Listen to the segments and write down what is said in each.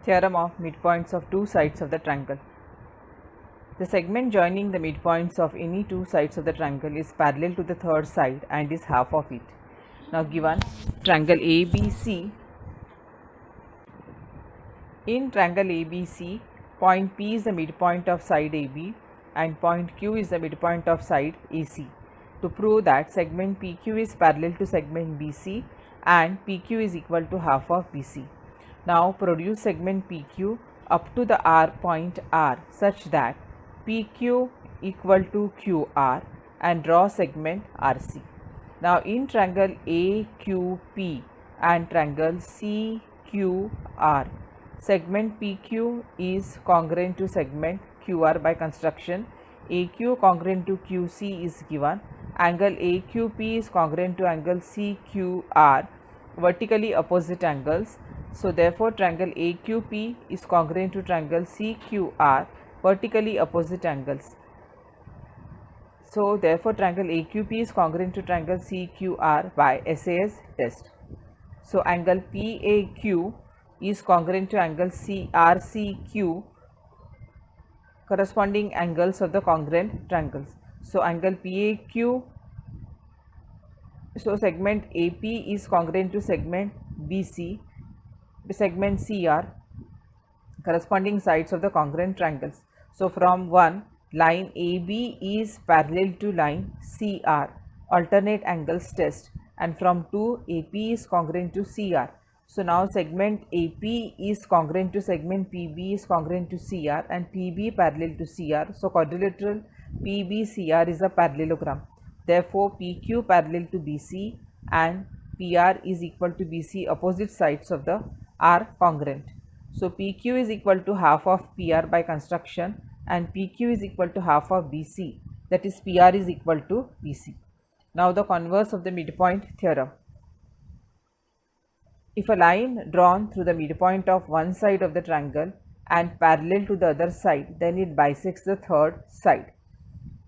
Theorem of midpoints of two sides of the triangle. The segment joining the midpoints of any two sides of the triangle is parallel to the third side and is half of it. Now given triangle ABC. In triangle ABC, point P is the midpoint of side AB and point Q is the midpoint of side AC. To prove that segment PQ is parallel to segment BC and PQ is equal to half of BC. Now produce segment PQ up to the R point R such that PQ equal to QR and draw segment RC. Now in triangle AQP and triangle CQR, segment PQ is congruent to segment QR by construction. AQ congruent to QC is given. Angle AQP is congruent to angle CQR, vertically opposite angles. So therefore triangle AQP is congruent to triangle CQR, vertically opposite angles. So therefore triangle AQP is congruent to triangle CQR by SAS test. So angle PAQ is congruent to angle RCQ, corresponding angles of the congruent triangles. So angle PAQ, so segment AP is congruent to segment BC, segment CR, corresponding sides of the congruent triangles. So from 1, line AB is parallel to line CR, alternate angles test, and from 2, AP is congruent to CR. So now segment AP is congruent to segment PB is congruent to CR and PB parallel to CR. So quadrilateral PBCR is a parallelogram. Therefore PQ parallel to BC and PR is equal to BC, opposite sides of the are congruent. So PQ is equal to half of PR by construction and PQ is equal to half of BC, that is PR is equal to BC. Now the converse of the midpoint theorem. If a line drawn through the midpoint of one side of the triangle and parallel to the other side, then it bisects the third side.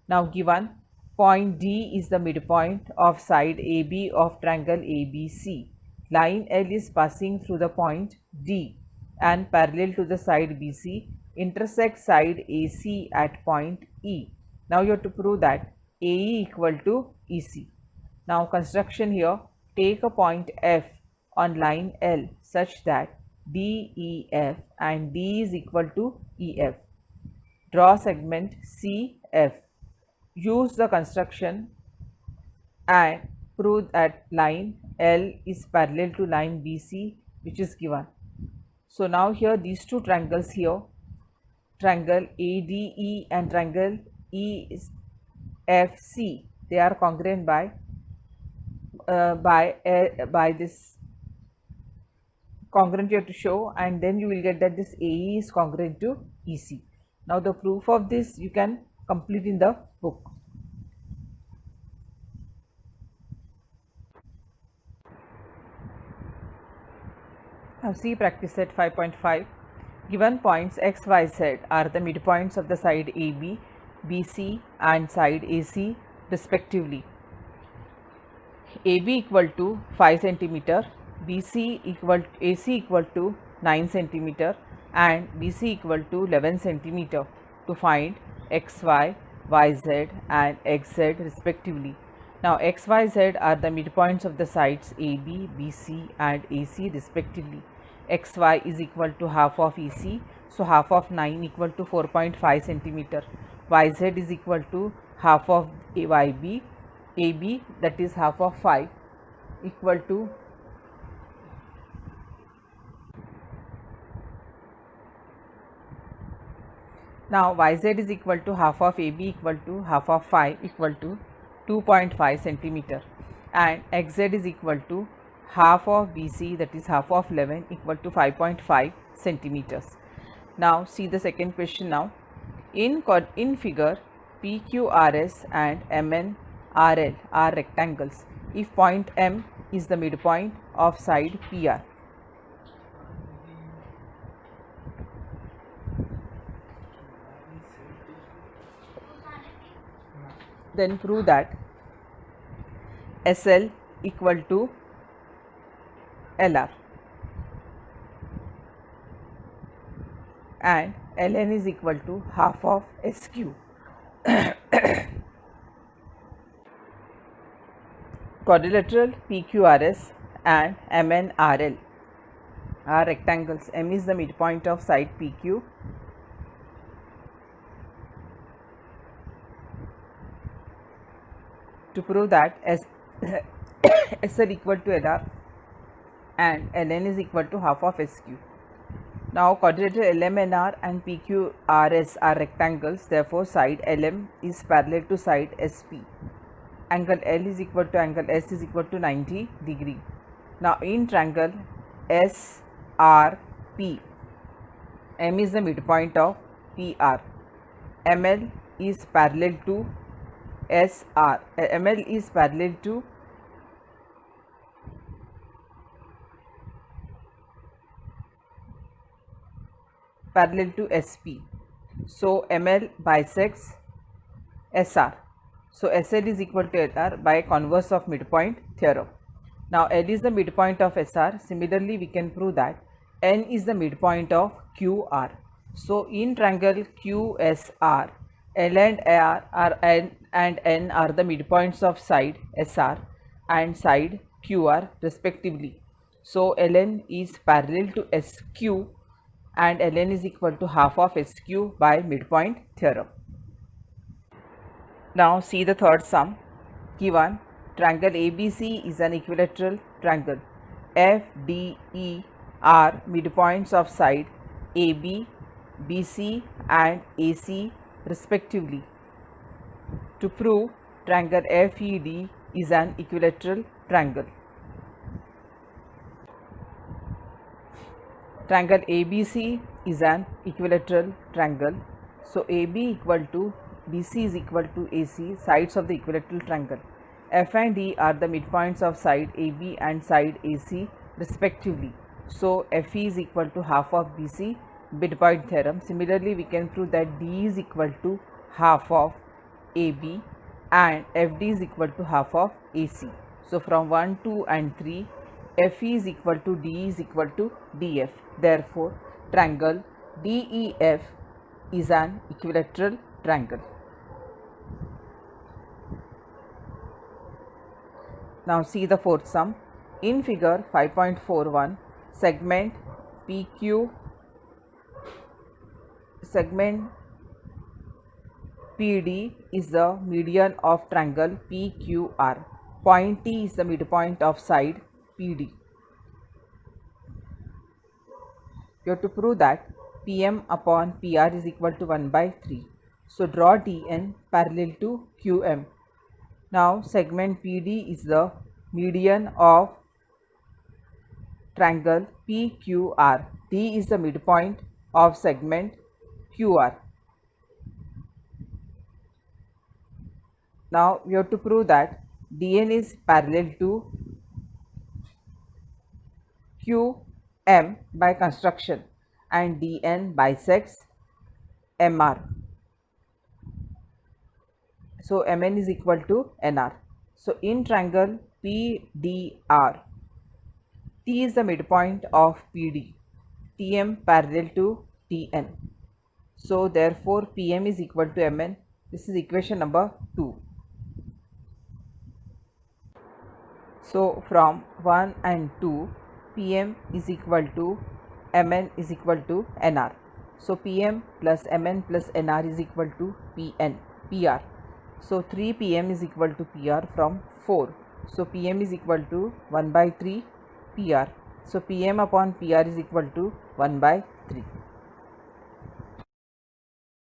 Now given point D is the midpoint of side AB of triangle ABC. Line L is passing through the point D and parallel to the side BC, intersect side AC at point E. Now you have to prove that AE equal to EC. Now construction here, take a point F on line L such that DEF and D is equal to EF. Draw segment CF. Use the construction and prove that line L is parallel to line BC, which is given. So now here these two triangles here, triangle ADE and triangle EFC, they are congruent by this congruent you have to show, and then you will get that this AE is congruent to EC. Now the proof of this you can complete in the book. Now see practice set 5.5. Given points x, y, z are the midpoints of the side AB, BC and side AC respectively. AB equal to 5 cm, AC equal to 9 cm and BC equal to 11 cm to find XY, YZ and XZ respectively. Now XYZ are the midpoints of the sides AB, BC and AC respectively. XY is equal to half of EC, so half of 9 equal to 4.5 cm. YZ is equal to half of YB, AB that is half of 5 equal to now YZ is equal to half of AB equal to half of 5 equal to 2.5 cm and XZ is equal to half of BC that is half of 11 equal to 5.5 centimeters. Now see the second question now. In figure, PQRS and MNRL are rectangles if point M is the midpoint of side PR. Then prove that SL equal to LR. and ln is equal to half of SQ. Quadrilateral PQRS and MNRL are rectangles. M is the midpoint of side PQ. To prove that SL equal to LR and ln is equal to half of SQ. Now quadrilateral LMNR and PQRS are rectangles, therefore side LM is parallel to side SP. Angle L is equal to angle S is equal to 90 degree. Now in triangle SRP, M is the midpoint of PR. ML is parallel to SR. ML is parallel to SP. So ML bisects SR. So SL is equal to LR by converse of midpoint theorem. Now L is the midpoint of SR. Similarly, we can prove that N is the midpoint of QR. So in triangle QSR, L and R are N are the midpoints of side SR and side QR respectively. So ln is parallel to SQ and ln is equal to half of SQ by midpoint theorem. Now see the third sum. Given triangle ABC is an equilateral triangle. FDE are midpoints of side AB, BC and AC respectively. To prove triangle FED is an equilateral triangle. Triangle ABC is an equilateral triangle. So AB equal to BC is equal to AC, sides of the equilateral triangle. F and E are the midpoints of side AB and side AC respectively. So FE is equal to half of BC, midpoint theorem. Similarly, we can prove that D is equal to half of AB and FD is equal to half of AC. So from 1, 2 and 3, FE is equal to D is equal to DF. Therefore, triangle DEF is an equilateral triangle. Now see the fourth sum. In figure 5.41, segment PD is the median of triangle PQR. Point T is the midpoint of side PD. You have to prove that PM upon PR is equal to 1 by 3. So draw DN parallel to QM. Now segment PD is the median of triangle PQR. D is the midpoint of segment QR. Now we have to prove that DN is parallel to QM by construction and DN bisects MR. So Mn is equal to NR. So in triangle PDR, T is the midpoint of PD, TM parallel to TN. So therefore PM is equal to Mn. This is equation number 2. So from 1 and 2, PM is equal to Mn is equal to Nr. So PM plus Mn plus Nr is equal to PR. So 3 PM is equal to PR from 4. So PM is equal to 1 by 3 PR. So PM upon PR is equal to 1 by 3.